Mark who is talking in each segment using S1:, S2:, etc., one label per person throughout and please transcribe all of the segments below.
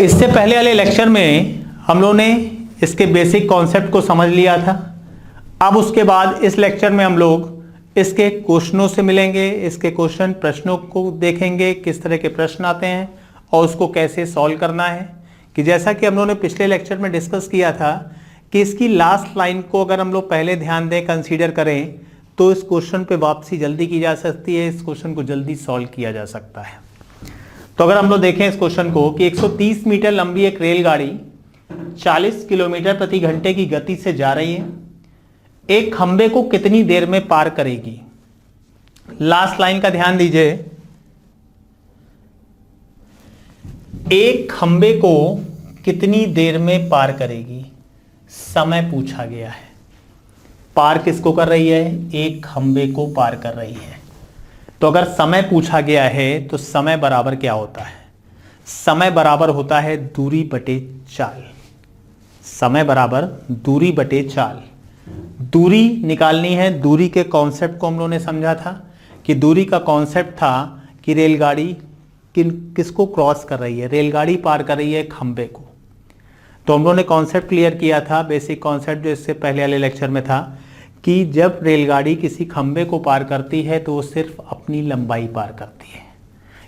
S1: इससे पहले वाले लेक्चर में हम लोगों ने इसके बेसिक कॉन्सेप्ट को समझ लिया था। अब उसके बाद इस लेक्चर में हम लोग इसके क्वेश्चनों से मिलेंगे, इसके क्वेश्चन प्रश्नों को देखेंगे, किस तरह के प्रश्न आते हैं और उसको कैसे सॉल्व करना है। कि जैसा कि हम लोगों ने पिछले लेक्चर में डिस्कस किया था कि इसकी लास्ट लाइन को अगर हम लोग पहले ध्यान दें, कंसीडर करें, तो इस क्वेश्चन पे वापसी जल्दी की जा सकती है, इस क्वेश्चन को जल्दी सॉल्व किया जा सकता है। तो अगर हम लोग देखें इस क्वेश्चन को कि 130 मीटर लंबी एक रेलगाड़ी 40 किलोमीटर प्रति घंटे की गति से जा रही है, एक खंबे को कितनी देर में पार करेगी। लास्ट लाइन का ध्यान दीजिए, एक खंबे को कितनी देर में पार करेगी, समय पूछा गया है। पार किसको कर रही है, एक खंबे को पार कर रही है। तो अगर समय पूछा गया है तो समय बराबर क्या होता है, समय बराबर होता है दूरी बटे चाल। समय बराबर दूरी बटे चाल। दूरी निकालनी है। दूरी के कॉन्सेप्ट को हम लोगों ने समझा था कि दूरी का कॉन्सेप्ट था कि रेलगाड़ी किसको क्रॉस कर रही है, रेलगाड़ी पार कर रही है खंबे को। तो हम लोगों ने कॉन्सेप्ट क्लियर किया था, बेसिक कॉन्सेप्ट जो इससे पहले वाले लेक्चर में था कि जब रेलगाड़ी किसी खंबे को पार करती है तो वो सिर्फ अपनी लंबाई पार करती है।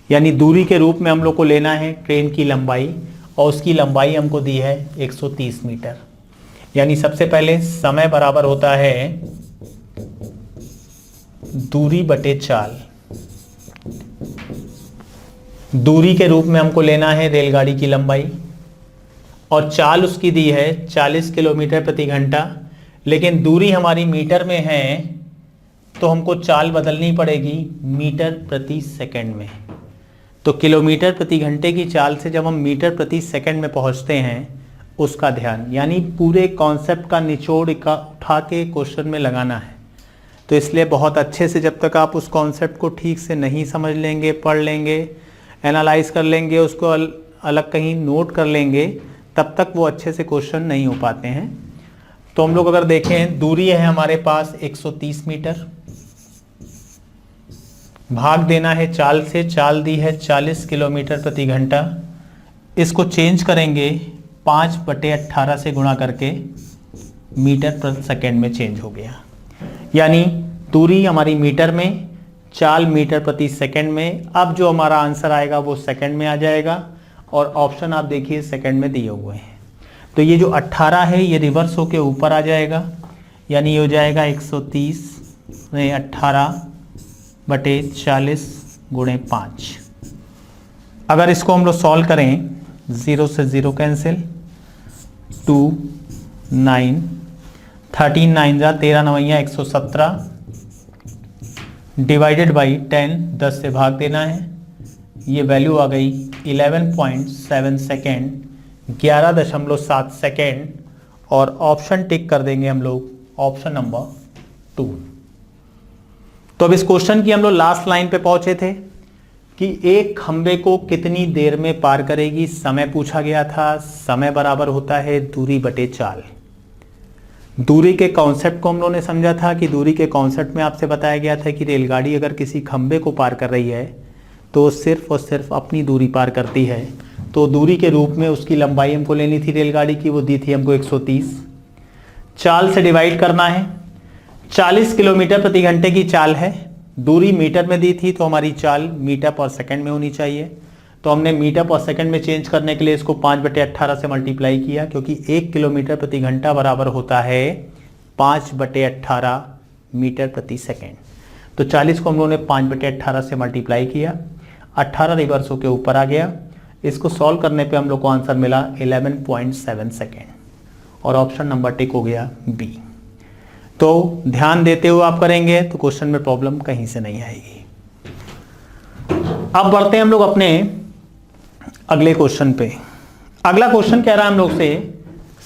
S1: यानी दूरी के रूप में हम लोग को लेना है ट्रेन की लंबाई, और उसकी लंबाई हमको दी है 130 मीटर। यानी सबसे पहले समय बराबर होता है दूरी बटे चाल। दूरी के रूप में हमको लेना है रेलगाड़ी की लंबाई, और चाल उसकी दी है 40 किलोमीटर प्रति घंटा। लेकिन दूरी हमारी मीटर में है तो हमको चाल बदलनी पड़ेगी मीटर प्रति सेकंड में। तो किलोमीटर प्रति घंटे की चाल से जब हम मीटर प्रति सेकंड में पहुंचते हैं, उसका ध्यान, यानी पूरे कॉन्सेप्ट का निचोड़ उठा के क्वेश्चन में लगाना है। तो इसलिए बहुत अच्छे से जब तक आप उस कॉन्सेप्ट को ठीक से नहीं समझ लेंगे, पढ़ लेंगे, एनालाइज कर लेंगे, उसको अलग कहीं नोट कर लेंगे, तब तक वो अच्छे से क्वेश्चन नहीं हो पाते हैं। तो हम लोग अगर देखें, दूरी है हमारे पास 130 मीटर, भाग देना है चाल से। चाल दी है 40 किलोमीटर प्रति घंटा। इसको चेंज करेंगे 5/18 से गुणा करके, मीटर प्रति सेकेंड में चेंज हो गया। यानी दूरी हमारी मीटर में, चाल मीटर प्रति सेकंड में। अब जो हमारा आंसर आएगा वो सेकंड में आ जाएगा, और ऑप्शन आप देखिए सेकंड में दिए हुए हैं। तो ये जो 18 है ये रिवर्स होके ऊपर आ जाएगा, यानी ये हो जाएगा 130 में 18/40 × 5। अगर इसको हम लोग सॉल्व करें, 0 से 0 कैंसिल, 2 9 13 9 जा 13 9 117 डिवाइडेड बाई 10, 10 से भाग देना है। ये वैल्यू आ गई 11.7 सेकेंड, 11.7 सेकेंड। और ऑप्शन टिक कर देंगे हम लोग, ऑप्शन नंबर 2। तो अब इस क्वेश्चन की हम लोग लास्ट लाइन पे पहुंचे थे कि एक खंबे को कितनी देर में पार करेगी, समय पूछा गया था। समय बराबर होता है दूरी बटे चाल। दूरी के कॉन्सेप्ट को हम लोगों ने समझा था कि दूरी के कॉन्सेप्ट में आपसे बताया गया था कि रेलगाड़ी अगर किसी खंबे को पार कर रही है तो सिर्फ और सिर्फ अपनी दूरी पार करती है। तो दूरी के रूप में उसकी लंबाई हमको लेनी थी रेलगाड़ी की, वो दी थी हमको 130। चाल से डिवाइड करना है। 40 किलोमीटर प्रति घंटे की चाल है, दूरी मीटर में दी थी, तो हमारी चाल मीटर पर सेकंड में होनी चाहिए। तो हमने मीटर पर सेकंड में चेंज करने के लिए इसको 5/18 से मल्टीप्लाई किया, क्योंकि 1 किलोमीटर प्रति घंटा बराबर होता है 5/18 मीटर प्रति सेकंड। तो 40 को हम लोगों ने 5/18 से मल्टीप्लाई किया, 18 रिवर्स होकर ऊपर आ गया। इसको सॉल्व करने पे हम लोग को आंसर मिला 11.7 सेकेंड, और ऑप्शन नंबर टिक हो गया बी। तो ध्यान देते हुए आप करेंगे तो क्वेश्चन में प्रॉब्लम कहीं से नहीं आएगी। अब बढ़ते हैं हम लोग अपने अगले क्वेश्चन पे। अगला क्वेश्चन कह रहा है हम लोग से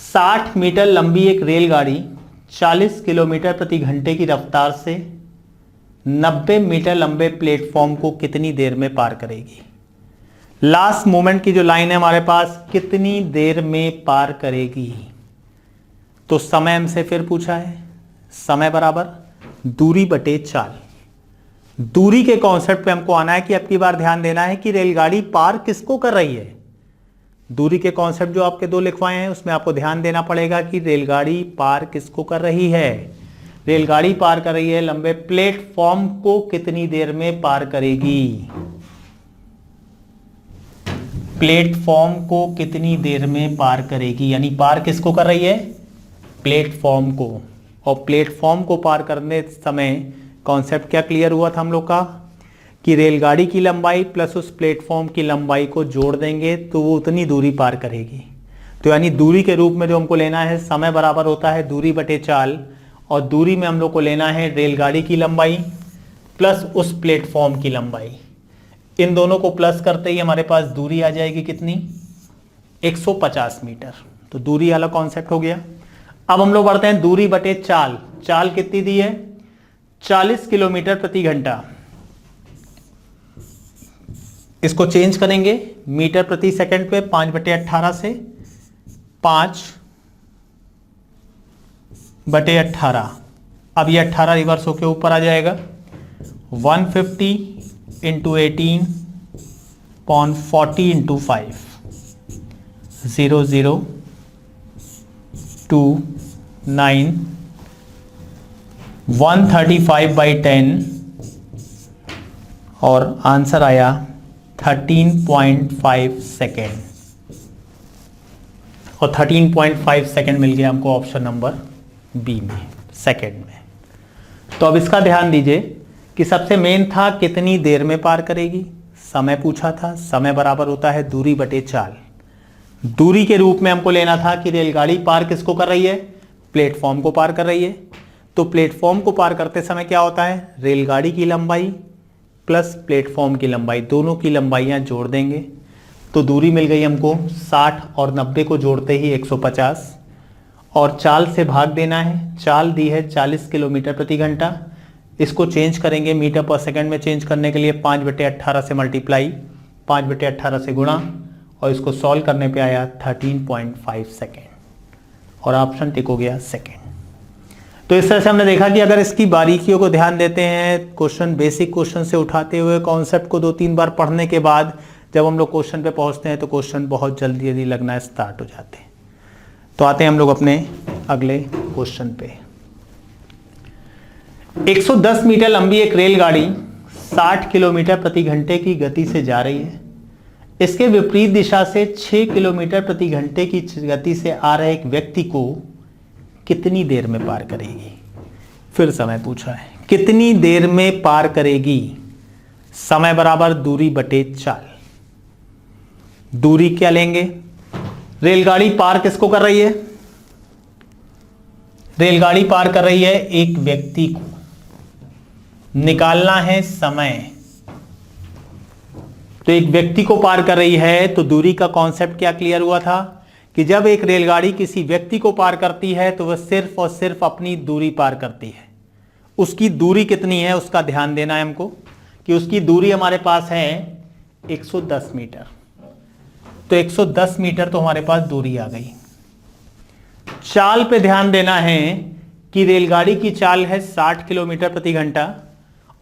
S1: 60 मीटर लंबी एक रेलगाड़ी 40 किलोमीटर प्रति घंटे की रफ्तार से 90 मीटर लंबे प्लेटफॉर्म को कितनी देर में पार करेगी। लास्ट मोमेंट की जो लाइन है हमारे पास, कितनी देर में पार करेगी। तो समय हमसे फिर पूछा है, समय बराबर दूरी बटे चाल। दूरी के कॉन्सेप्ट पे हमको आना है कि अब की बार ध्यान देना है कि रेलगाड़ी पार किसको कर रही है, दूरी के कॉन्सेप्ट जो आपके 2 लिखवाए हैं उसमें आपको ध्यान देना पड़ेगा कि रेलगाड़ी पार किसको कर रही है। रेलगाड़ी पार कर रही है लंबे प्लेटफॉर्म को कितनी देर में पार करेगी, प्लेटफॉर्म को कितनी देर में पार करेगी, यानी पार किसको कर रही है, प्लेटफॉर्म को। और प्लेटफॉर्म को पार करने समय कॉन्सेप्ट क्या क्लियर हुआ था हम लोग का कि रेलगाड़ी की लंबाई प्लस उस प्लेटफॉर्म की लंबाई को जोड़ देंगे तो वो उतनी दूरी पार करेगी। तो यानी दूरी के रूप में जो हमको लेना है, समय बराबर होता है दूरी बटे चाल, और दूरी में हम लोग को लेना है रेलगाड़ी की लंबाई प्लस उस प्लेटफॉर्म की लंबाई। इन दोनों को प्लस करते ही हमारे पास दूरी आ जाएगी कितनी, 150 मीटर। तो दूरी वाला कॉन्सेप्ट हो गया। अब हम लोग बढ़ते हैं दूरी बटे चाल। चाल कितनी दी है, 40 किलोमीटर प्रति घंटा। इसको चेंज करेंगे मीटर प्रति सेकंड पे 5/18 से 5/18। अब ये 18 रिवर्स होके ऊपर आ जाएगा। 150 इंटू 18 पॉन 40 इंटू 5 0029135/10 और आंसर आया 13.5 सेकेंड। और 13.5 सेकेंड मिल गया हमको ऑप्शन नंबर बी में, सेकेंड में। तो अब इसका ध्यान दीजिए कि सबसे मेन था कितनी देर में पार करेगी, समय पूछा था। समय बराबर होता है दूरी बटे चाल। दूरी के रूप में हमको लेना था कि रेलगाड़ी पार किसको कर रही है, प्लेटफॉर्म को पार कर रही है। तो प्लेटफॉर्म को पार करते समय क्या होता है, रेलगाड़ी की लंबाई प्लस प्लेटफॉर्म की लंबाई, दोनों की लंबाइयां जोड़ देंगे तो दूरी मिल गई हमको 60 और 90 को जोड़ते ही 150। और चाल से भाग देना है, चाल दी है 40 किलोमीटर प्रति घंटा। इसको चेंज करेंगे मीटर पर सेकंड में चेंज करने के लिए 5/18 से मल्टीप्लाई, 5/18 से गुणा, और इसको सॉल्व करने पे आया 13.5 सेकेंड और ऑप्शन टिक हो गया सेकेंड। तो इस तरह से हमने देखा कि अगर इसकी बारीकियों को ध्यान देते हैं, क्वेश्चन बेसिक क्वेश्चन से उठाते हुए कॉन्सेप्ट को 2-3 बार पढ़ने के बाद जब हम लोग क्वेश्चन पे पहुंचते हैं तो क्वेश्चन बहुत जल्दी जल्दी लगना स्टार्ट हो जाते हैं। तो आते हैं हम लोग अपने अगले क्वेश्चन पे। 110 मीटर लंबी एक रेलगाड़ी 60 किलोमीटर प्रति घंटे की गति से जा रही है। इसके विपरीत दिशा से 6 किलोमीटर प्रति घंटे की गति से आ रहे एक व्यक्ति को कितनी देर में पार करेगी। फिर समय पूछा है, कितनी देर में पार करेगी। समय बराबर दूरी बटे चाल। दूरी क्या लेंगे, रेलगाड़ी पार किसको कर रही है, रेलगाड़ी पार कर रही है एक व्यक्ति को। निकालना है समय, तो एक व्यक्ति को पार कर रही है। तो दूरी का कॉन्सेप्ट क्या क्लियर हुआ था कि जब एक रेलगाड़ी किसी व्यक्ति को पार करती है तो वह सिर्फ और सिर्फ अपनी दूरी पार करती है। उसकी दूरी कितनी है उसका ध्यान देना है हमको कि उसकी दूरी हमारे पास है 110 मीटर। तो 110 मीटर तो हमारे पास दूरी आ गई। चाल पे ध्यान देना है कि रेलगाड़ी की चाल है 60 किलोमीटर प्रति घंटा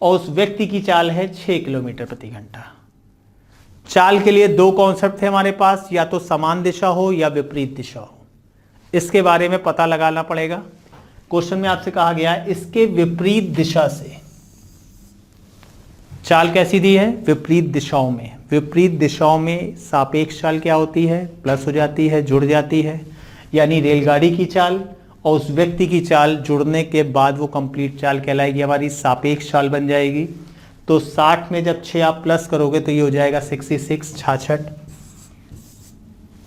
S1: और उस व्यक्ति की चाल है 6 किलोमीटर प्रति घंटा। चाल के लिए 2 कॉन्सेप्ट थे हमारे पास, या तो समान दिशा हो या विपरीत दिशा हो। इसके बारे में पता लगाना पड़ेगा। क्वेश्चन में आपसे कहा गया है इसके विपरीत दिशा से चाल कैसी दी है, विपरीत दिशाओं में। विपरीत दिशाओं में सापेक्ष चाल क्या होती है, प्लस हो जाती है, जुड़ जाती है। यानी रेलगाड़ी की चाल और उस व्यक्ति की चाल जुड़ने के बाद वो कंप्लीट चाल कहलाएगी, हमारी सापेक्ष चाल बन जाएगी। तो 60 में जब 6 आप प्लस करोगे तो ये हो जाएगा 66, 66।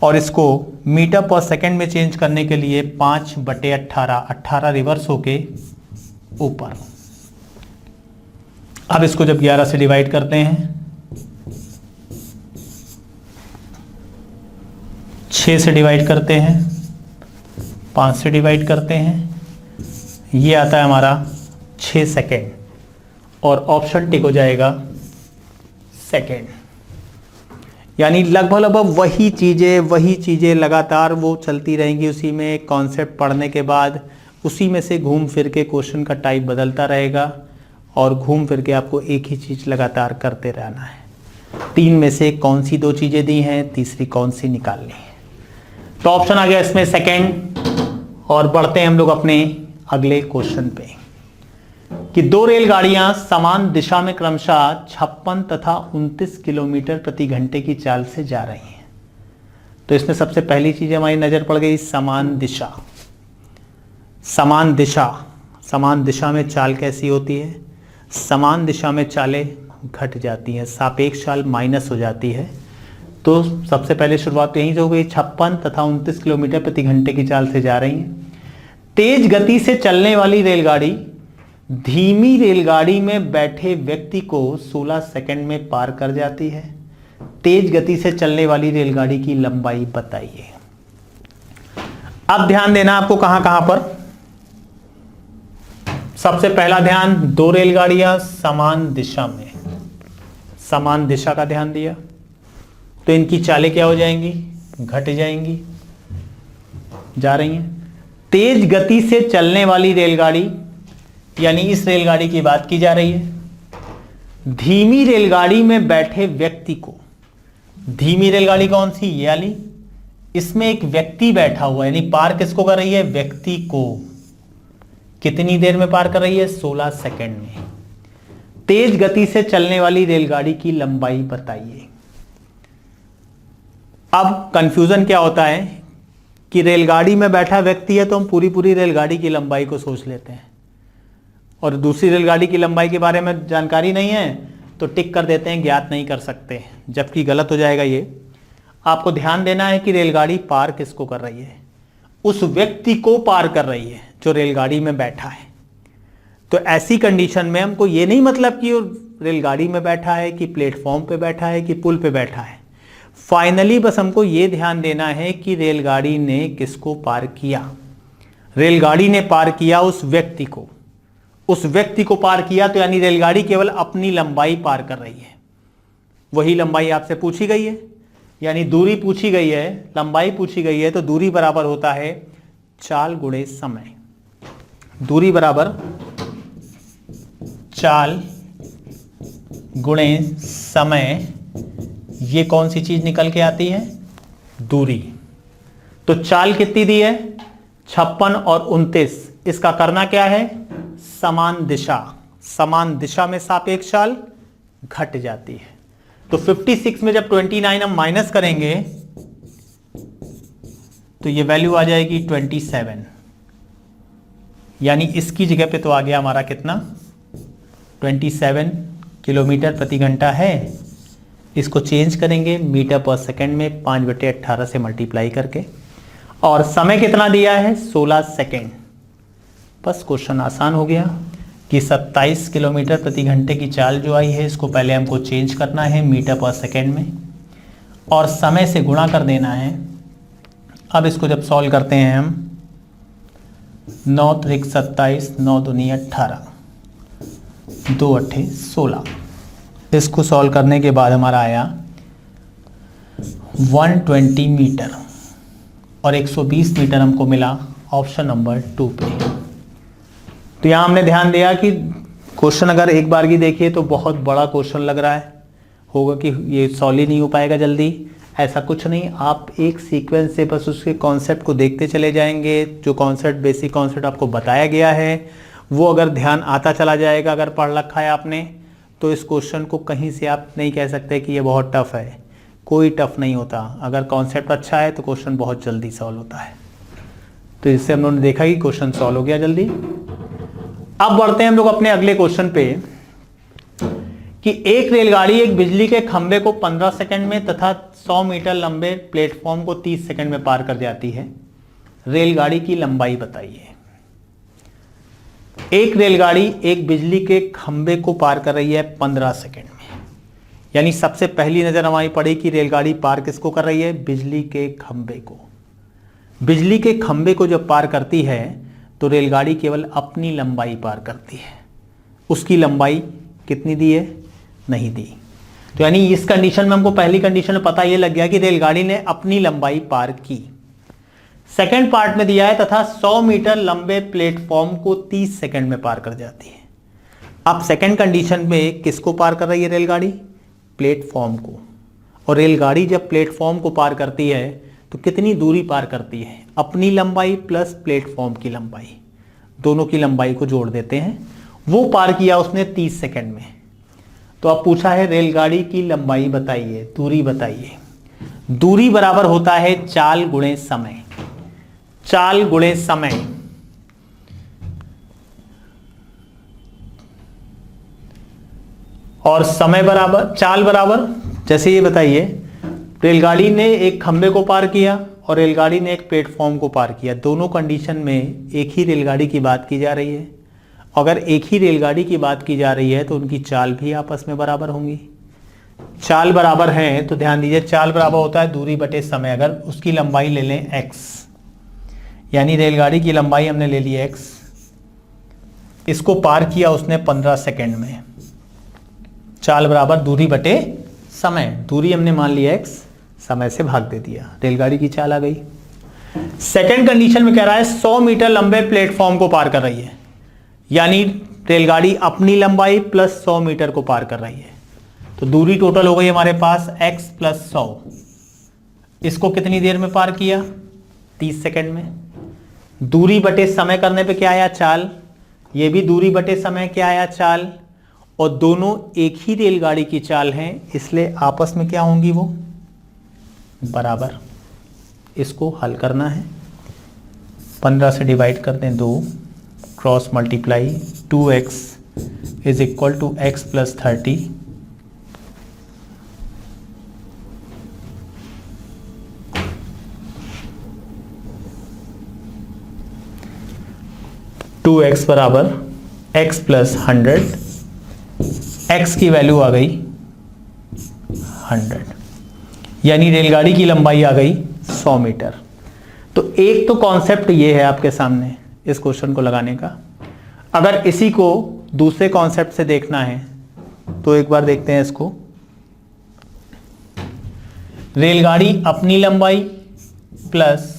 S1: और इसको मीटर पर सेकंड में चेंज करने के लिए 5/18, 18 रिवर्स होके ऊपर। अब इसको जब 11 से डिवाइड करते हैं, 6 से डिवाइड करते हैं, 5 से डिवाइड करते हैं, ये आता है हमारा 6 सेकेंड और ऑप्शन टिक हो जाएगा सेकेंड। यानी लगभग वही चीज़ें लगातार वो चलती रहेंगी। उसी में कॉन्सेप्ट पढ़ने के बाद उसी में से घूम फिर के क्वेश्चन का टाइप बदलता रहेगा और घूम फिर के आपको एक ही चीज़ लगातार करते रहना है। तीन में से कौन सी दो चीजें दी हैं, तीसरी कौन सी निकालनी है। तो ऑप्शन आ गया इसमें सेकंड। और बढ़ते हैं हम लोग अपने अगले क्वेश्चन पे कि दो रेलगाड़ियां समान दिशा में क्रमशः 56 तथा 29 किलोमीटर प्रति घंटे की चाल से जा रही हैं। तो इसमें सबसे पहली चीज हमारी नजर पड़ गई समान दिशा। समान दिशा, समान दिशा में चाल कैसी होती है, समान दिशा में चालें घट जाती हैं, सापेक्ष चाल माइनस हो जाती है। तो सबसे पहले शुरुआत यहीं से हो गई, 56 तथा 29 किलोमीटर प्रति घंटे की चाल से जा रही हैं। तेज गति से चलने वाली रेलगाड़ी धीमी रेलगाड़ी में बैठे व्यक्ति को 16 सेकंड में पार कर जाती है। तेज गति से चलने वाली रेलगाड़ी की लंबाई बताइए। अब ध्यान देना आपको कहां कहां पर। सबसे पहला ध्यान, दो रेलगाड़ियां समान दिशा में, समान दिशा का ध्यान दिया तो इनकी चालें क्या हो जाएंगी, घट जाएंगी, जा रही हैं। तेज गति से चलने वाली रेलगाड़ी यानी इस रेलगाड़ी की बात की जा रही है। धीमी रेलगाड़ी में बैठे व्यक्ति को, धीमी रेलगाड़ी कौन सी, ये वाली, इसमें एक व्यक्ति बैठा हुआ है, यानी पार किसको कर रही है, व्यक्ति को। कितनी देर में पार कर रही है, 16 सेकंड में। तेज गति से चलने वाली रेलगाड़ी की लंबाई बताइए। अब कंफ्यूजन क्या होता है कि रेलगाड़ी में बैठा व्यक्ति है तो हम पूरी पूरी रेलगाड़ी की लंबाई को सोच लेते हैं, और दूसरी रेलगाड़ी की लंबाई के बारे में जानकारी नहीं है तो टिक कर देते हैं, ज्ञात नहीं कर सकते, जबकि गलत हो जाएगा ये। आपको ध्यान देना है कि रेलगाड़ी पार किसको कर रही है, उस व्यक्ति को पार कर रही है जो रेलगाड़ी में बैठा है। तो ऐसी कंडीशन में हमको ये नहीं मतलब कि वो रेलगाड़ी में बैठा है कि प्लेटफॉर्म पे बैठा है कि पुल पे बैठा है। फाइनली बस हमको ये ध्यान देना है कि रेलगाड़ी ने किसको पार किया। रेलगाड़ी ने पार किया उस व्यक्ति को, उस व्यक्ति को पार किया, तो यानी रेलगाड़ी केवल अपनी लंबाई पार कर रही है। वही लंबाई आपसे पूछी गई है, यानी दूरी पूछी गई है, लंबाई पूछी गई है, तो दूरी बराबर होता है चाल गुणे समय। दूरी बराबर चाल गुणे समय। ये कौन सी चीज निकल के आती है, दूरी। तो चाल कितनी दी है, 56 और 29। इसका करना क्या है, समान दिशा, समान दिशा में सापेक्ष चाल घट जाती है। तो 56 में जब 29 हम माइनस करेंगे तो ये वैल्यू आ जाएगी 27, यानी इसकी जगह पे तो आ गया हमारा कितना, 27 किलोमीटर प्रति घंटा है। इसको चेंज करेंगे मीटर पर सेकंड में 5/18 से मल्टीप्लाई करके, और समय कितना दिया है, 16 सेकंड। बस क्वेश्चन आसान हो गया कि 27 किलोमीटर प्रति घंटे की चाल जो आई है इसको पहले हमको चेंज करना है मीटर पर सेकंड में और समय से गुणा कर देना है। अब इसको जब सॉल्व करते हैं हम, 9 त्रिक 27, 9 दूनी 18, 2 अट्ठे 16। इसको सॉल्व करने के बाद हमारा आया 120 मीटर और 120 मीटर हमको मिला ऑप्शन नंबर 2 पे। तो यहाँ हमने ध्यान दिया कि क्वेश्चन अगर एक बार की देखिए तो बहुत बड़ा क्वेश्चन लग रहा है, होगा कि ये सॉल्व ही नहीं हो पाएगा जल्दी। ऐसा कुछ नहीं, आप एक सीक्वेंस से बस उसके कॉन्सेप्ट को देखते चले जाएंगे। जो कॉन्सेप्ट, बेसिक कॉन्सेप्ट आपको बताया गया है वो अगर ध्यान आता चला जाएगा, अगर पढ़ रखा है आपने, तो इस क्वेश्चन को कहीं से आप नहीं कह सकते कि ये बहुत टफ है। कोई टफ नहीं होता, अगर कॉन्सेप्ट अच्छा है तो क्वेश्चन बहुत जल्दी सॉल्व होता है। तो इससे हम लोगों ने देखा कि क्वेश्चन सॉल्व हो गया जल्दी। अब बढ़ते हैं हम लोग अपने अगले क्वेश्चन पे कि एक रेलगाड़ी एक बिजली के खंभे को 15 सेकंड में तथा 100 मीटर लंबे प्लेटफॉर्म को 30 सेकंड में पार कर जाती है। रेलगाड़ी की लंबाई बताइए। एक रेलगाड़ी एक बिजली के खंभे को पार कर रही है 15 सेकंड में, यानी सबसे पहली नजर हमारी पड़ी कि रेलगाड़ी पार किसको कर रही है, बिजली के खंभे को। बिजली के खंभे को जब पार करती है तो रेलगाड़ी केवल अपनी लंबाई पार करती है, उसकी लंबाई कितनी दी है, नहीं दी। तो यानी इस कंडीशन में हमको पहली कंडीशन में पता यह लग गया कि रेलगाड़ी ने अपनी लंबाई पार की। सेकंड पार्ट में दिया है तथा 100 मीटर लंबे प्लेटफॉर्म को 30 सेकंड में पार कर जाती है। अब सेकंड कंडीशन में किसको पार कर रही है रेलगाड़ी, प्लेटफॉर्म को, और रेलगाड़ी जब प्लेटफॉर्म को पार करती है तो कितनी दूरी पार करती है, अपनी लंबाई प्लस प्लेटफॉर्म की लंबाई, दोनों की लंबाई को जोड़ देते हैं। वो पार किया उसने 30 सेकंड में। तो अब पूछा है रेलगाड़ी की लंबाई बताइए, दूरी बताइए। दूरी बराबर होता है चाल गुणे समय, चाल गुणे समय। और समय बराबर चाल बराबर, जैसे ये बताइए, रेलगाड़ी ने एक खंबे को पार किया और रेलगाड़ी ने एक प्लेटफॉर्म को पार किया। दोनों कंडीशन में एक ही रेलगाड़ी की बात की जा रही है। अगर एक ही रेलगाड़ी की बात की जा रही है तो उनकी चाल भी आपस में बराबर होंगी। चाल बराबर है तो ध्यान दीजिए, चाल बराबर होता है दूरी बटे समय। अगर उसकी लंबाई ले लें x, यानी रेलगाड़ी की लंबाई हमने ले ली x, इसको पार किया उसने 15 सेकंड में। चाल बराबर दूरी बटे समय, दूरी हमने मान लिया x, समय से भाग दे दिया, रेलगाड़ी की चाल आ गई। सेकंड कंडीशन में कह रहा है 100 मीटर लंबे प्लेटफॉर्म को पार कर रही है, यानी रेलगाड़ी अपनी लंबाई प्लस 100 मीटर को पार कर रही है। तो दूरी टोटल हो गई हमारे पास x प्लस 100। इसको कितनी देर में पार किया, 30 सेकंड में। दूरी बटे समय करने पे क्या आया, चाल। ये भी दूरी बटे समय क्या आया, चाल। और दोनों एक ही रेलगाड़ी की चाल हैं, इसलिए आपस में क्या होंगी, वो बराबर। इसको हल करना है, 15 से डिवाइड करते हैं 2, cross multiply 2x is equal to x plus 30। Two x बराबर x प्लस 100, x की वैल्यू आ गई 100, यानी रेलगाड़ी की लंबाई आ गई 100 मीटर। तो एक तो कॉन्सेप्ट ये है आपके सामने इस क्वेश्चन को लगाने का। अगर इसी को दूसरे कॉन्सेप्ट से देखना है तो एक बार देखते हैं इसको। रेलगाड़ी अपनी लंबाई प्लस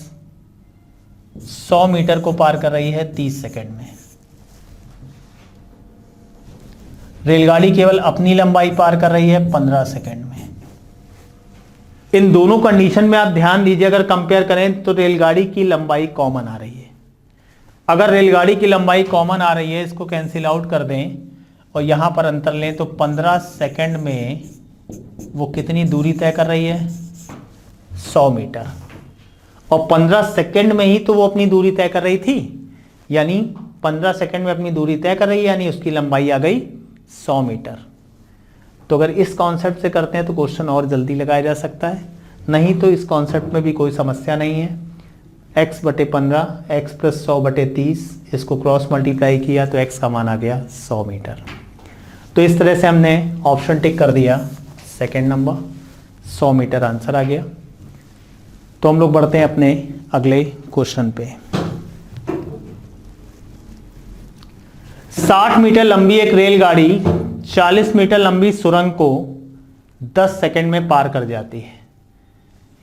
S1: 100 मीटर को पार कर रही है 30 सेकंड में। रेलगाड़ी केवल अपनी लंबाई पार कर रही है 15 सेकंड में। इन दोनों कंडीशन में आप ध्यान दीजिए, अगर कंपेयर करें तो रेलगाड़ी की लंबाई कॉमन आ रही है। अगर रेलगाड़ी की लंबाई कॉमन आ रही है, इसको कैंसिल आउट कर दें और यहां पर अंतर लें तो 15 सेकंड में वो कितनी दूरी तय कर रही है, 100 मीटर। और 15 सेकंड में ही तो वो अपनी दूरी तय कर रही थी, यानी 15 सेकंड में अपनी दूरी तय कर रही है, यानी उसकी लंबाई आ गई 100 मीटर। तो अगर इस कॉन्सेप्ट से करते हैं तो क्वेश्चन और जल्दी लगाया जा सकता है, नहीं तो इस कॉन्सेप्ट में भी कोई समस्या नहीं है। x बटे 15, x प्लस 100 बटे 30, इसको क्रॉस मल्टीप्लाई किया तो x का मान आ गया 100 मीटर। तो इस तरह से हमने ऑप्शन टिक कर दिया, सेकेंड नंबर 100 मीटर आंसर आ गया। तो हम लोग बढ़ते हैं अपने अगले क्वेश्चन पे। 60 मीटर लंबी एक रेलगाड़ी 40 मीटर लंबी सुरंग को 10 सेकंड में पार कर जाती है।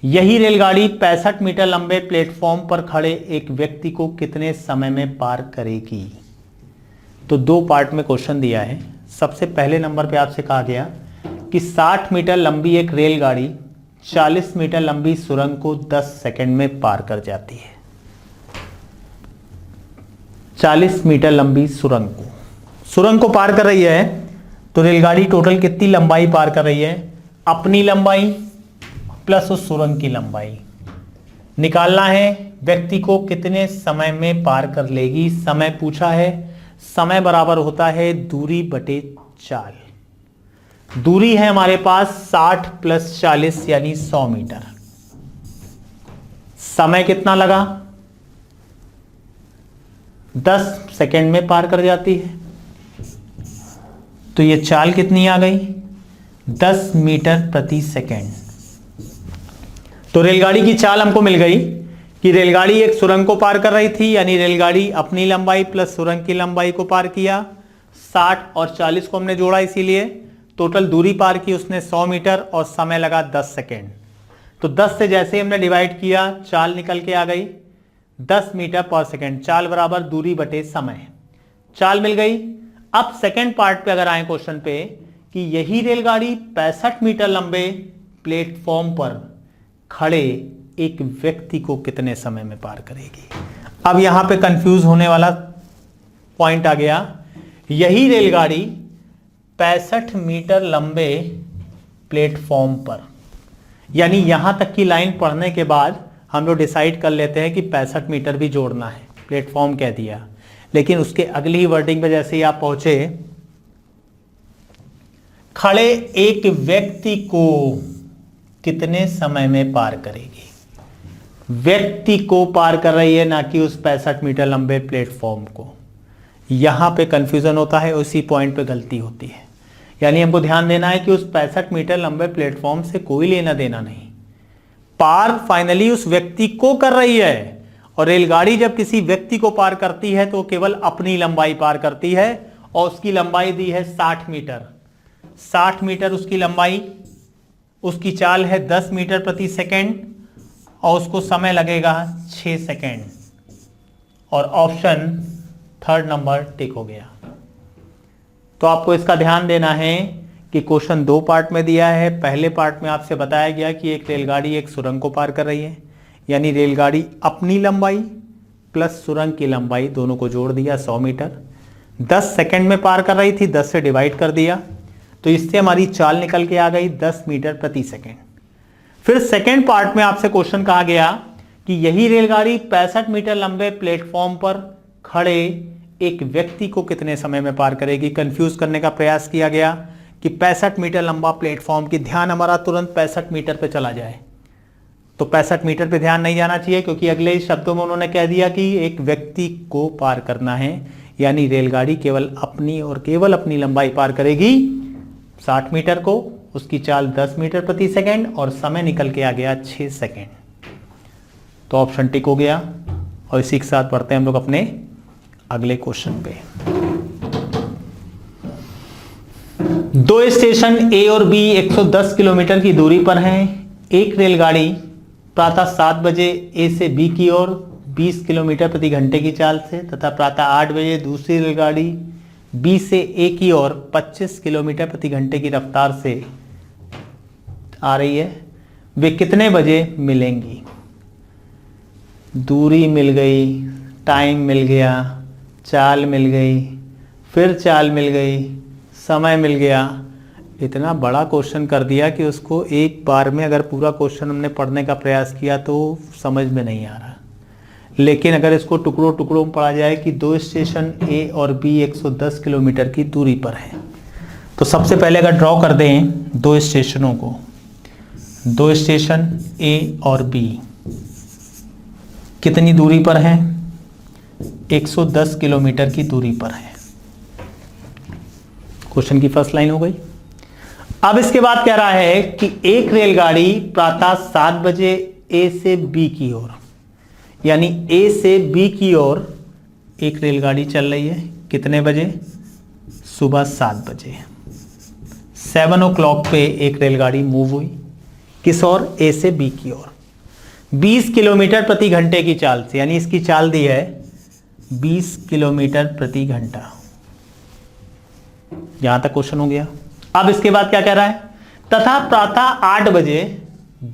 S1: यही रेलगाड़ी 65 मीटर लंबे प्लेटफॉर्म पर खड़े एक व्यक्ति को कितने समय में पार करेगी। तो दो पार्ट में क्वेश्चन दिया है। सबसे पहले नंबर पे आपसे कहा गया कि 60 मीटर लंबी एक रेलगाड़ी 40 मीटर लंबी सुरंग को 10 सेकंड में पार कर जाती है। 40 मीटर लंबी सुरंग को पार कर रही है, तो रेलगाड़ी टोटल कितनी लंबाई पार कर रही है, अपनी लंबाई प्लस उस सुरंग की लंबाई। निकालना है व्यक्ति को कितने समय में पार कर लेगी। समय पूछा है, समय बराबर होता है दूरी बटे चाल। दूरी है हमारे पास 60 प्लस 40 यानी 100 मीटर। समय कितना लगा, 10 सेकंड में पार कर जाती है। तो ये चाल कितनी आ गई, 10 मीटर प्रति सेकंड। तो रेलगाड़ी की चाल हमको मिल गई कि रेलगाड़ी एक सुरंग को पार कर रही थी, यानी रेलगाड़ी अपनी लंबाई प्लस सुरंग की लंबाई को पार किया। 60 और 40 को हमने जोड़ा, इसीलिए टोटल दूरी पार की उसने 100 मीटर और समय लगा 10 सेकेंड। तो 10 से जैसे ही हमने डिवाइड किया चाल निकल के आ गई 10 मीटर पर सेकेंड। चाल बराबर दूरी बटे समय, चाल मिल गई। अब सेकेंड पार्ट पे अगर आए क्वेश्चन पे कि यही रेलगाड़ी 65 मीटर लंबे प्लेटफॉर्म पर खड़े एक व्यक्ति को कितने समय में पार करेगी। अब यहां पे कंफ्यूज होने वाला पॉइंट आ गया। यही रेलगाड़ी 65 मीटर लंबे प्लेटफॉर्म पर, यानी यहां तक की लाइन पढ़ने के बाद हम लोग डिसाइड कर लेते हैं कि 65 मीटर भी जोड़ना है, प्लेटफॉर्म कह दिया, लेकिन उसके अगली ही वर्डिंग पे जैसे ही आप पहुंचे, खड़े एक व्यक्ति को कितने समय में पार करेगी। व्यक्ति को पार कर रही है, ना कि उस 65 मीटर लंबे प्लेटफॉर्म को। यहां पे कंफ्यूजन होता है, उसी पॉइंट पे गलती होती है। यानी हमको ध्यान देना है कि उस 65 मीटर लंबे प्लेटफॉर्म से कोई लेना देना नहीं, पार फाइनली उस व्यक्ति को कर रही है। और रेलगाड़ी जब किसी व्यक्ति को पार करती है तो केवल अपनी लंबाई पार करती है, और उसकी लंबाई दी है 60 मीटर। 60 मीटर उसकी लंबाई, उसकी चाल है 10 मीटर प्रति सेकेंड, और उसको समय लगेगा 6 सेकेंड। और ऑप्शन थर्ड नंबर टिक हो गया। तो आपको इसका ध्यान देना है कि क्वेश्चन 2 पार्ट में दिया है। पहले पार्ट में आपसे बताया गया कि एक रेलगाड़ी एक सुरंग को पार कर रही है, यानी रेलगाड़ी अपनी लंबाई प्लस सुरंग की लंबाई दोनों को जोड़ दिया 100 मीटर, 10 सेकेंड में पार कर रही थी, 10 से डिवाइड कर दिया, तो इससे हमारी चाल निकल के आ गई 10 मीटर प्रति सेकेंड। फिर सेकेंड पार्ट में आपसे क्वेश्चन कहा गया कि यही रेलगाड़ी 65 मीटर लंबे प्लेटफॉर्म पर खड़े एक व्यक्ति को कितने समय में पार करेगी। कंफ्यूज करने का प्रयास किया गया कि 65 मीटर लंबा प्लेटफॉर्म की, ध्यान हमारा तुरंत 65 मीटर पे चला जाए, तो 65 मीटर पे ध्यान नहीं जाना चाहिए, क्योंकि अगले शब्दों में उन्होंने कह दिया कि एक व्यक्ति को पार करना है, यानी रेलगाड़ी केवल अपनी और केवल अपनी लंबाई पार करेगी 60 मीटर को, उसकी चाल 10 मीटर प्रति सेकेंड, और समय निकल के आ गया 6 सेकेंड। तो ऑप्शन टिक हो गया। और इसी के साथ बढ़ते हैं हम लोग अपने अगले क्वेश्चन पे। 2 स्टेशन ए और बी 110 किलोमीटर की दूरी पर हैं। एक रेलगाड़ी प्रातः 7 बजे ए से बी की ओर 20 किलोमीटर प्रति घंटे की चाल से तथा प्रातः 8 बजे दूसरी रेलगाड़ी बी से ए की ओर 25 किलोमीटर प्रति घंटे की रफ्तार से आ रही है। वे कितने बजे मिलेंगी। दूरी मिल गई, टाइम मिल गया, चाल मिल गई, फिर चाल मिल गई, समय मिल गया। इतना बड़ा क्वेश्चन कर दिया कि उसको एक बार में अगर पूरा क्वेश्चन हमने पढ़ने का प्रयास किया तो समझ में नहीं आ रहा। लेकिन अगर इसको टुकड़ों टुकड़ों में पढ़ा जाए कि 2 स्टेशन ए और बी 110 किलोमीटर की दूरी पर है, तो सबसे पहले अगर ड्रॉ कर दें 2 स्टेशनों को, 2 स्टेशन ए और बी कितनी दूरी पर हैं, 110 किलोमीटर की दूरी पर है। क्वेश्चन की फर्स्ट लाइन हो गई। अब इसके बाद कह रहा है कि एक रेलगाड़ी प्रातः 7 बजे ए से बी की ओर, यानी ए से बी की ओर एक रेलगाड़ी चल रही है। कितने बजे, सुबह 7 बजे। 7 o'clock पे एक रेलगाड़ी मूव हुई, किस ओर, ए से बी की ओर, 20 किलोमीटर प्रति घंटे की चाल से, यानी इसकी चाल दी है 20 किलोमीटर प्रति घंटा। यहां तक क्वेश्चन हो गया। अब इसके बाद क्या कह रहा है, तथा प्रातः 8 बजे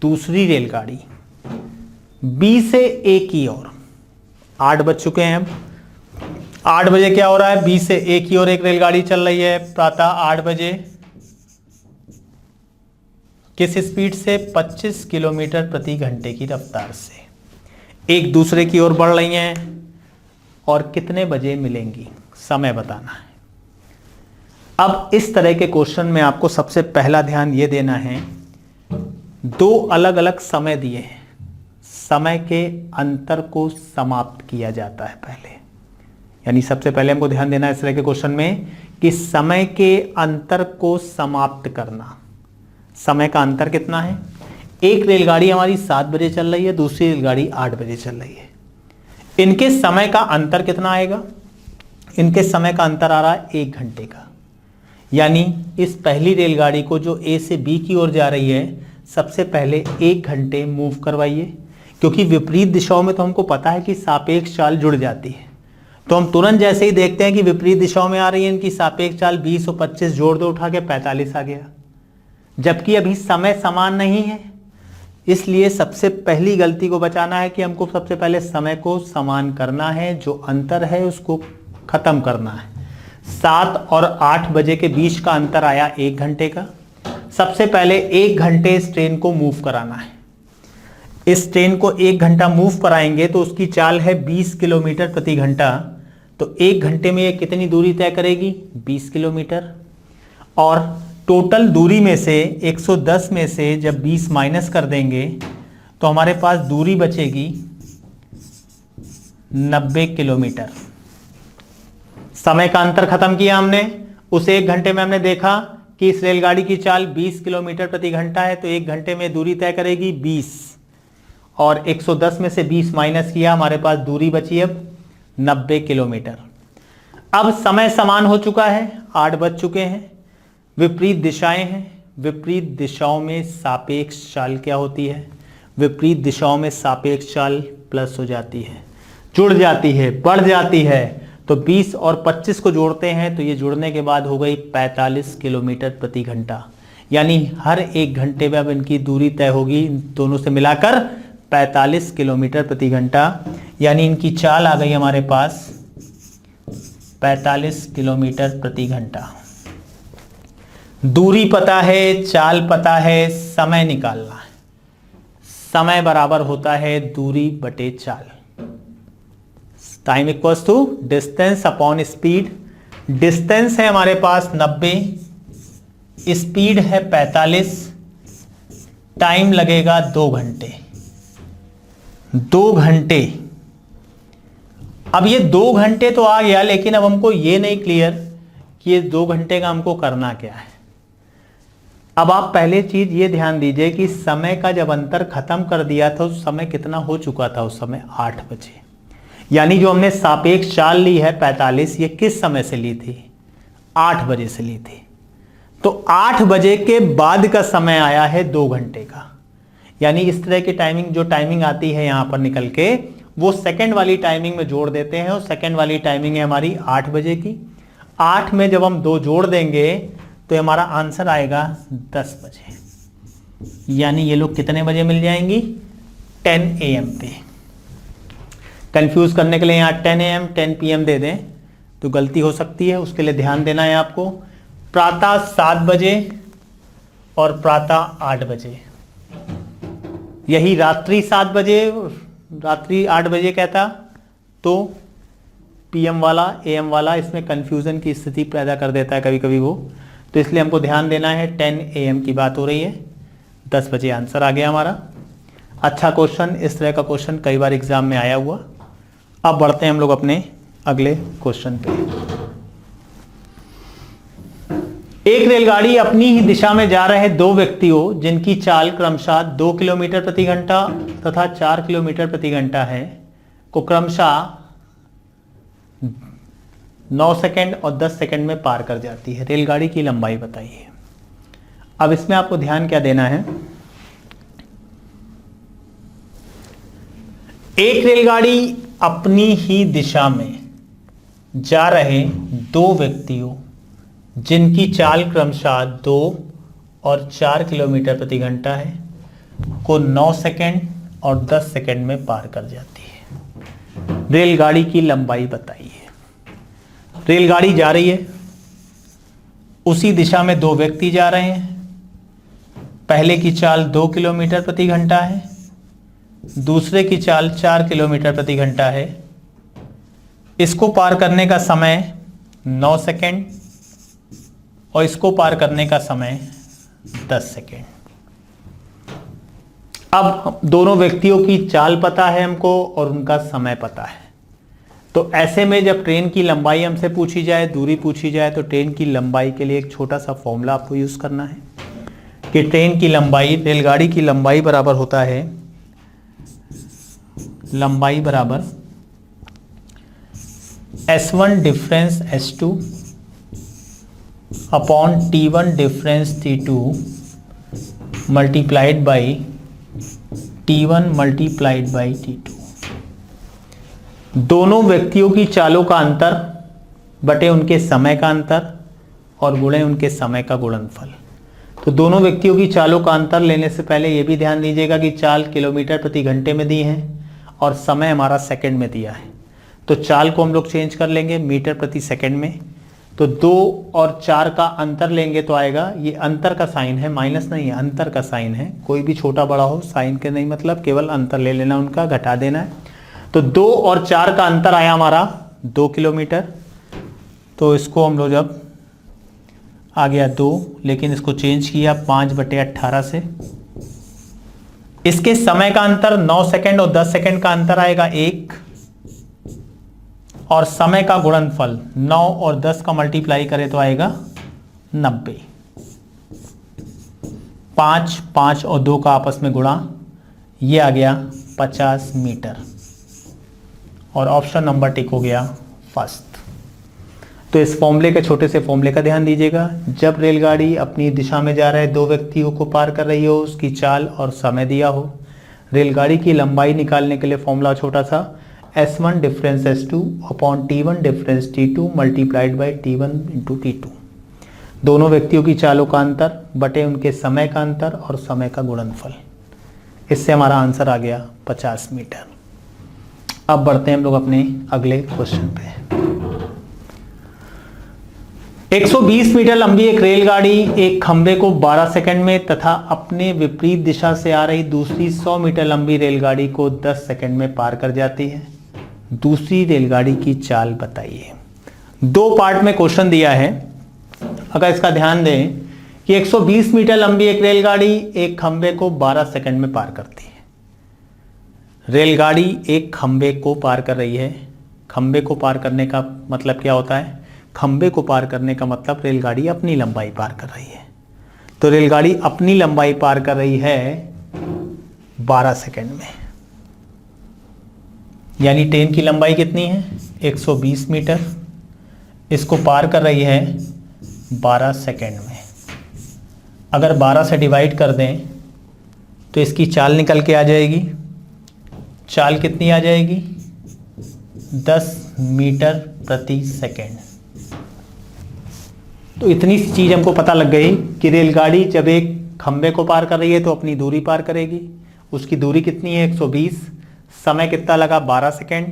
S1: दूसरी रेलगाड़ी बी से ए की ओर, 8 बज चुके हैं। अब 8 बजे क्या हो रहा है, बी से ए की ओर एक रेलगाड़ी चल रही है प्रातः 8 बजे, किस स्पीड से, 25 किलोमीटर प्रति घंटे की रफ्तार से एक दूसरे की ओर बढ़ रही हैं। और कितने बजे मिलेंगी, समय बताना है। अब इस तरह के क्वेश्चन में आपको सबसे पहला ध्यान यह देना है, 2 अलग अलग समय दिए हैं, समय के अंतर को समाप्त किया जाता है पहले। यानी सबसे पहले हमको ध्यान देना है इस तरह के क्वेश्चन में कि समय के अंतर को समाप्त करना। समय का अंतर कितना है, एक रेलगाड़ी हमारी 7 बजे चल रही है, दूसरी रेलगाड़ी 8 बजे चल रही है। इनके समय का अंतर कितना आएगा, इनके समय का अंतर आ रहा है 1 घंटे का। यानी इस पहली रेलगाड़ी को जो ए से बी की ओर जा रही है, सबसे पहले 1 घंटे मूव करवाइए, क्योंकि विपरीत दिशाओं में तो हमको पता है कि सापेक्ष चाल जुड़ जाती है। तो हम तुरंत जैसे ही देखते हैं कि विपरीत दिशाओं में आ रही है इनकी सापेक्ष चाल 20 और 25 जोड़ दो उठा के 45 आ गया, जबकि अभी समय समान नहीं है। इसलिए सबसे पहली गलती को बचाना है कि हमको सबसे पहले समय को समान करना है, जो अंतर है उसको खत्म करना है। 7 और 8 बजे के बीच का अंतर आया 1 घंटे का। सबसे पहले 1 घंटे इस ट्रेन को मूव कराना है। इस ट्रेन को 1 घंटा मूव कराएंगे तो उसकी चाल है 20 किलोमीटर प्रति घंटा। तो 1 घंटे में ये कितनी दूरी तय करेगी? 20 किलोमीटर। और टोटल दूरी में से 110 में से जब 20 माइनस कर देंगे तो हमारे पास दूरी बचेगी 90 किलोमीटर। समय का अंतर खत्म किया हमने। उस 1 घंटे में हमने देखा कि इस रेलगाड़ी की चाल 20 किलोमीटर प्रति घंटा है, तो 1 घंटे में दूरी तय करेगी 20, और 110 में से 20 माइनस किया, हमारे पास दूरी बची अब 90 किलोमीटर। अब समय समान हो चुका है, 8 बज चुके हैं, विपरीत दिशाएं हैं। विपरीत दिशाओं में सापेक्ष चाल क्या होती है? विपरीत दिशाओं में सापेक्ष चाल प्लस हो जाती है, जुड़ जाती है, बढ़ जाती है। तो 20 और 25 को जोड़ते हैं तो ये जुड़ने के बाद हो गई 45 किलोमीटर प्रति घंटा। यानी हर 1 घंटे में अब इनकी दूरी तय होगी, इन दोनों से मिलाकर 45 किलोमीटर प्रति घंटा। यानी इनकी चाल आ गई हमारे पास 45 किलोमीटर प्रति घंटा। दूरी पता है, चाल पता है, समय निकालना है। समय बराबर होता है दूरी बटे चाल। Time equals to distance upon speed. Distance है हमारे पास 90, स्पीड है 45, टाइम लगेगा 2 घंटे। 2 घंटे। अब ये 2 घंटे तो आ गया, लेकिन अब हमको ये नहीं क्लियर कि ये 2 घंटे का हमको करना क्या है। अब आप पहले चीज ये ध्यान दीजिए कि समय का जब अंतर खत्म कर दिया था उस समय कितना हो चुका था? उस समय 8 बजे। यानी जो हमने सापेक्ष चाल ली है 45, ये किस समय से ली थी? 8 बजे से ली थी। तो 8 बजे के बाद का समय आया है 2 घंटे का। यानी इस तरह की टाइमिंग, जो टाइमिंग आती है यहां पर निकल के, वो सेकंड वाली टाइमिंग में जोड़ देते हैं। और सेकंड वाली टाइमिंग है हमारी 8 बजे की। 8 में जब हम 2 जोड़ देंगे तो हमारा आंसर आएगा 10 बजे। यानी ये लोग कितने बजे मिल जाएंगी? 10 AM पे। कंफ्यूज करने के लिए यहाँ 10 AM 10 PM दे दें तो गलती हो सकती है, उसके लिए ध्यान देना है आपको। प्रातः 7 बजे और प्रातः 8 बजे, यही रात्रि 7 बजे, रात्रि 8 बजे कहता तो PM वाला AM वाला इसमें कंफ्यूजन की स्थिति पैदा कर देता है कभी कभी वो। तो इसलिए हमको ध्यान देना है 10 AM की बात हो रही है। 10 बजे आंसर आ गया हमारा। अच्छा क्वेश्चन, इस तरह का क्वेश्चन कई बार एग्जाम में आया हुआ। अब बढ़ते हैं हम लोग अपने अगले क्वेश्चन पे। एक रेलगाड़ी अपनी ही दिशा में जा रहे 2 व्यक्तियों जिनकी चाल क्रमशः 2 किलोमीटर प्रति घंटा तथा 4 किलोमीटर प्रति घंटा है को क्रमशः 9 सेकंड और 10 सेकंड में पार कर जाती है। रेलगाड़ी की लंबाई बताइए। अब इसमें आपको ध्यान क्या देना है? एक रेलगाड़ी अपनी ही दिशा में जा रहे 2 व्यक्तियों जिनकी चाल क्रमशः 2 और 4 किलोमीटर प्रति घंटा है को 9 सेकंड और 10 सेकंड में पार कर जाती है। रेलगाड़ी की लंबाई बताइए। रेलगाड़ी जा रही है, उसी दिशा में 2 व्यक्ति जा रहे हैं। पहले की चाल 2 किलोमीटर प्रति घंटा है, दूसरे की चाल 4 किलोमीटर प्रति घंटा है। इसको पार करने का समय 9 सेकंड और इसको पार करने का समय 10 सेकंड। अब दोनों व्यक्तियों की चाल पता है हमको और उनका समय पता है। तो ऐसे में जब ट्रेन की लंबाई हमसे पूछी जाए, दूरी पूछी जाए, तो ट्रेन की लंबाई के लिए एक छोटा सा फॉर्मूला आपको यूज करना है कि ट्रेन की लंबाई, रेलगाड़ी की लंबाई बराबर होता है, लंबाई बराबर S1 difference S2 upon T1 difference T2 multiplied by T1 multiplied by T2। दोनों व्यक्तियों की चालों का अंतर बटे उनके समय का अंतर और गुणे उनके समय का गुणनफल। तो दोनों व्यक्तियों की चालों का अंतर लेने से पहले यह भी ध्यान दीजिएगा कि चाल किलोमीटर प्रति घंटे में दी है और समय हमारा सेकंड में दिया है। तो चाल को हम लोग चेंज कर लेंगे मीटर प्रति सेकंड में। तो 2 और 4 का अंतर लेंगे तो आएगा, ये अंतर का साइन है, माइनस नहीं है, अंतर का साइन है। कोई भी छोटा बड़ा हो साइन के नहीं मतलब, केवल अंतर ले लेना, उनका घटा देना है। तो 2 और 4 का अंतर आया हमारा 2 किलोमीटर। तो इसको हम लोग जब आ गया 2, लेकिन इसको चेंज किया 5/18 से। इसके समय का अंतर 9 सेकंड और 10 सेकंड का अंतर आएगा 1, और समय का गुणनफल 9 और 10 का मल्टीप्लाई करें तो आएगा 90। 5 और 2 का आपस में गुणा, ये आ गया 50 मीटर, और ऑप्शन नंबर टिक हो गया फर्स्ट। तो इस फॉर्मूले के छोटे से फॉर्मूले का ध्यान दीजिएगा। जब रेलगाड़ी अपनी दिशा में जा रहे 2 व्यक्तियों को पार कर रही हो, उसकी चाल और समय दिया हो। रेलगाड़ी की लंबाई निकालने के लिए फॉर्मूला छोटा सा, S1 difference S2 upon T1 difference T2 multiplied by T1 into T2। दोनों व्यक्तियों की चालों का अंतर बटे उनके समय का अंतर और समय का गुणनफल। इससे हमारा आंसर आ गया 50 मीटर। अब बढ़ते हैं हम लोग अपने अगले क्वेश्चन पे। 120 मीटर लंबी एक रेलगाड़ी एक खंबे को 12 सेकंड में तथा अपने विपरीत दिशा से आ रही दूसरी 100 मीटर लंबी रेलगाड़ी को 10 सेकंड में पार कर जाती है। दूसरी रेलगाड़ी की चाल बताइए। 2 पार्ट में क्वेश्चन दिया है। अगर इसका ध्यान दें कि 120 मीटर लंबी एक रेलगाड़ी एक खंबे को 12 सेकंड में पार करती है। रेलगाड़ी एक खंबे को पार कर रही है। खंबे को पार करने का मतलब क्या होता है? खंबे को पार करने का मतलब रेलगाड़ी अपनी लंबाई पार कर रही है। तो रेलगाड़ी अपनी लंबाई पार कर रही है 12 सेकंड में, यानी ट्रेन की लंबाई कितनी है? 120 मीटर। इसको पार कर रही है 12 सेकंड में। अगर 12 से डिवाइड कर दें तो इसकी चाल निकल के आ जाएगी। चाल कितनी आ जाएगी? 10 मीटर प्रति सेकंड। तो इतनी सी चीज हमको पता लग गई कि रेलगाड़ी जब एक खंबे को पार कर रही है तो अपनी दूरी पार करेगी। उसकी दूरी कितनी है? 120। समय कितना लगा? 12 सेकंड।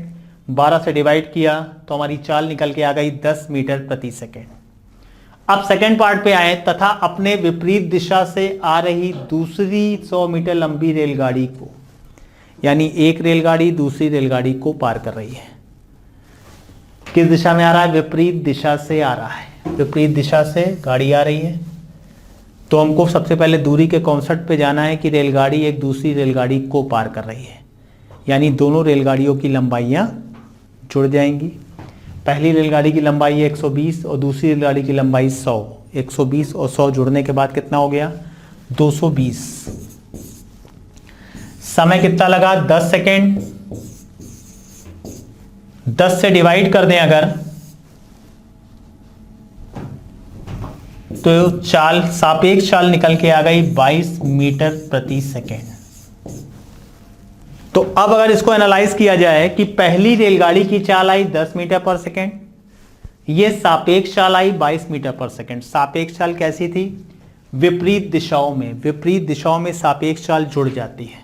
S1: 12 से डिवाइड किया तो हमारी चाल निकल के आ गई 10 मीटर प्रति सेकंड। अब सेकंड पार्ट पे आए, तथा अपने विपरीत दिशा से आ रही दूसरी 100 मीटर लंबी रेलगाड़ी को, यानी एक रेलगाड़ी दूसरी रेलगाड़ी को पार कर रही है। किस दिशा में आ रहा है? विपरीत दिशा से आ रहा है। विपरीत दिशा से गाड़ी आ रही है। तो हमको सबसे पहले दूरी के कॉन्सेप्ट पे जाना है कि रेलगाड़ी एक दूसरी रेलगाड़ी को पार कर रही है, यानी दोनों रेलगाड़ियों की लंबाइयाँ जुड़ जाएंगी। पहली रेलगाड़ी की लंबाई है 120 और दूसरी रेलगाड़ी की लंबाई 100। 120 और 100 जुड़ने के बाद कितना हो गया? 220। समय कितना लगा? 10 सेकेंड। 10 से डिवाइड कर दें अगर तो चाल, सापेक्ष चाल निकल के आ गई 22 मीटर प्रति सेकेंड। तो अब अगर इसको एनालाइज किया जाए कि पहली रेलगाड़ी की चाल आई 10 मीटर पर सेकेंड, ये सापेक्ष चाल आई 22 मीटर पर सेकेंड। सापेक्ष चाल कैसी थी? विपरीत दिशाओं में, विपरीत दिशाओं में सापेक्ष चाल जुड़ जाती है,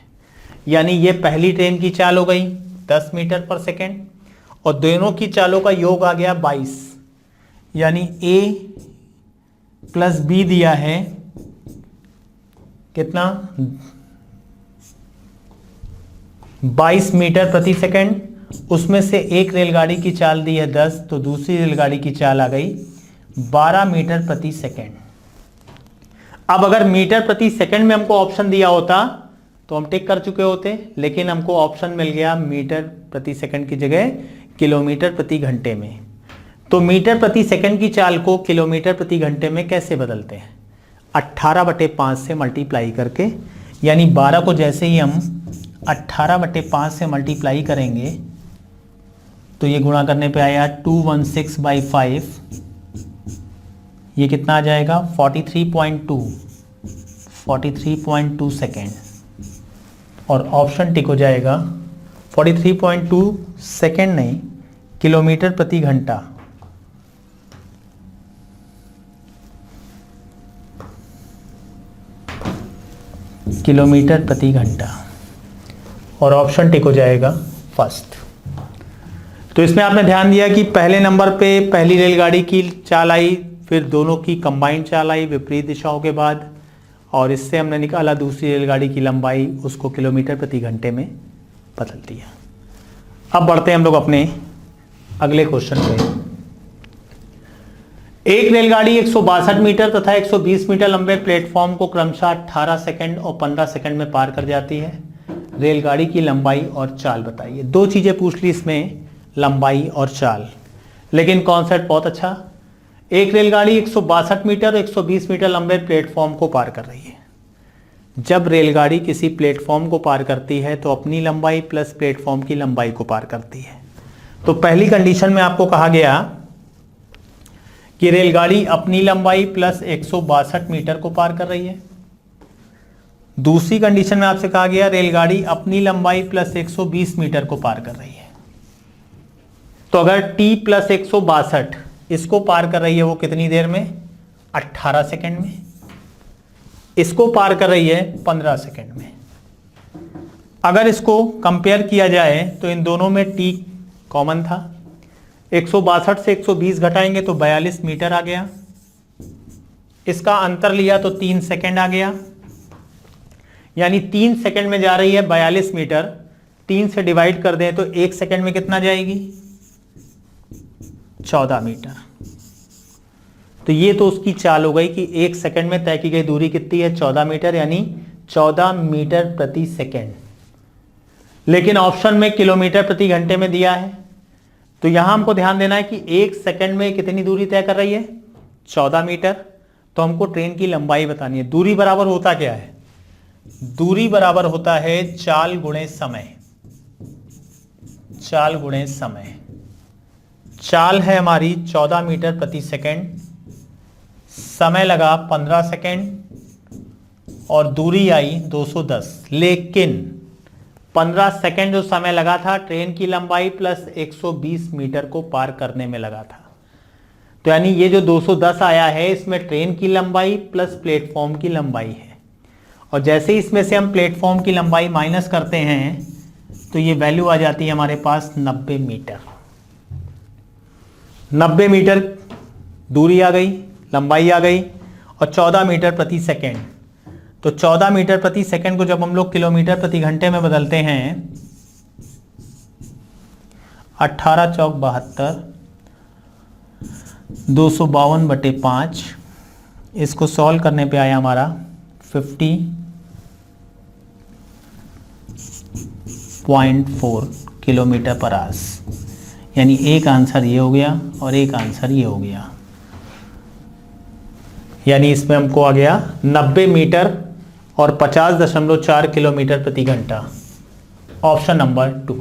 S1: यानी ये पहली ट्रेन की चाल हो गई 10 मीटर पर सेकेंड और दोनों की चालों का योग आ गया 22, यानी A प्लस B दिया है कितना? 22 मीटर प्रति सेकंड। उसमें से एक रेलगाड़ी की चाल दी है 10, तो दूसरी रेलगाड़ी की चाल आ गई 12 मीटर प्रति सेकंड। अब अगर मीटर प्रति सेकंड में हमको ऑप्शन दिया होता तो हम टिक कर चुके होते, लेकिन हमको ऑप्शन मिल गया मीटर प्रति सेकंड की जगह किलोमीटर प्रति घंटे में। तो मीटर प्रति सेकंड की चाल को किलोमीटर प्रति घंटे में कैसे बदलते हैं? 18/5 से मल्टीप्लाई करके, यानी 12 को जैसे ही हम 18/5 से मल्टीप्लाई करेंगे तो ये गुणा करने पे आया 216/5। ये कितना आ जाएगा? 43.2 सेकेंड, और ऑप्शन टिक हो जाएगा 43.2 सेकेंड नहीं, किलोमीटर प्रति घंटा। किलोमीटर प्रति घंटा, और ऑप्शन टिक हो जाएगा फर्स्ट। तो इसमें आपने ध्यान दिया कि पहले नंबर पे पहली रेलगाड़ी की चाल आई, फिर दोनों की कंबाइंड चाल आई विपरीत दिशाओं के बाद, और इससे हमने निकाला दूसरी रेलगाड़ी की लंबाई, उसको किलोमीटर प्रति घंटे में बदल दिया। अब बढ़ते हैं हम लोग अपने अगले क्वेश्चन पे। एक रेलगाड़ी 162 मीटर तथा 120 मीटर लंबे प्लेटफॉर्म को क्रमशः 18 सेकंड और 15 सेकंड में पार कर जाती है। रेलगाड़ी की लंबाई और चाल बताइए। दो चीजें पूछ ली इसमें, लंबाई और चाल, लेकिन कॉन्सेप्ट बहुत अच्छा। एक रेलगाड़ी 162 मीटर और 120 मीटर लंबे प्लेटफॉर्म को पार कर रही है। जब रेलगाड़ी किसी प्लेटफॉर्म को पार करती है तो अपनी लंबाई प्लस प्लेटफॉर्म की लंबाई को पार करती है। तो पहली कंडीशन में आपको कहा गया कि रेलगाड़ी अपनी लंबाई प्लस 162 मीटर को पार कर रही है। दूसरी कंडीशन में आपसे कहा गया रेलगाड़ी अपनी लंबाई प्लस 120 मीटर को पार कर रही है। तो अगर t प्लस 162 इसको पार कर रही है वो कितनी देर में? 18 सेकंड में। इसको पार कर रही है 15 सेकंड में। अगर इसको कंपेयर किया जाए तो इन दोनों में t कॉमन था। 162 से 120 घटाएंगे तो 42 मीटर आ गया। इसका अंतर लिया तो 3 सेकंड आ गया, यानी 3 सेकंड में जा रही है 42 मीटर। 3 से डिवाइड कर दें तो 1 सेकंड में कितना जाएगी? 14 मीटर। तो ये तो उसकी चाल हो गई कि 1 सेकंड में तय की गई दूरी कितनी है? 14 मीटर, यानी 14 मीटर प्रति सेकंड। लेकिन ऑप्शन में किलोमीटर प्रति घंटे में दिया है, तो यहां हमको ध्यान देना है कि 1 सेकंड में कितनी दूरी तय कर रही है? 14 मीटर। तो हमको ट्रेन की लंबाई बतानी है। दूरी बराबर होता क्या है? दूरी बराबर होता है चाल गुणे समय। चाल गुणे समय। चाल है हमारी 14 मीटर प्रति सेकंड, समय लगा 15 सेकंड और दूरी आई 210। लेकिन 15 सेकंड जो समय लगा था ट्रेन की लंबाई प्लस 120 मीटर को पार करने में लगा था। तो यानी ये जो 210 आया है इसमें ट्रेन की लंबाई प्लस प्लेटफॉर्म की लंबाई है, और जैसे ही इसमें से हम प्लेटफॉर्म की लंबाई माइनस करते हैं तो ये वैल्यू आ जाती है हमारे पास 90 मीटर। 90 मीटर दूरी आ गई, लंबाई आ गई, और 14 मीटर प्रति सेकंड। तो 14 मीटर प्रति सेकंड को जब हम लोग किलोमीटर प्रति घंटे में बदलते हैं, 18 चौक 72, 252/5, इसको सॉल्व करने पे आया हमारा 50.4 किलोमीटर पर आवर। यानी एक आंसर ये हो गया और एक आंसर ये हो गया। यानी इसमें हमको आ गया 90 मीटर और 50.4 किलोमीटर प्रति घंटा, ऑप्शन नंबर 2।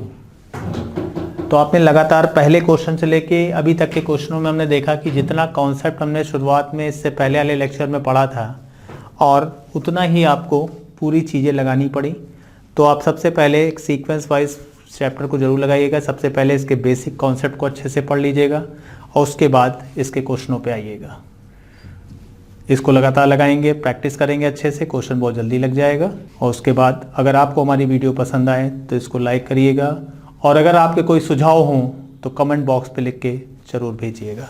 S1: तो आपने लगातार पहले क्वेश्चन से लेके अभी तक के क्वेश्चनों में हमने देखा कि जितना कॉन्सेप्ट हमने शुरुआत में इससे पहले वाले लेक्चर में पढ़ा था और उतना ही आपको पूरी चीज़ें लगानी पड़ी। तो आप सबसे पहले एक सीक्वेंस वाइज चैप्टर को जरूर लगाइएगा। सबसे पहले इसके बेसिक कॉन्सेप्ट को अच्छे से पढ़ लीजिएगा और उसके बाद इसके क्वेश्चनों पे आइएगा। इसको लगातार लगाएंगे, प्रैक्टिस करेंगे अच्छे से, क्वेश्चन बहुत जल्दी लग जाएगा। और उसके बाद अगर आपको हमारी वीडियो पसंद आए तो इसको लाइक करिएगा, और अगर आपके कोई सुझाव हों तो कमेंट बॉक्स पे लिख के ज़रूर भेजिएगा।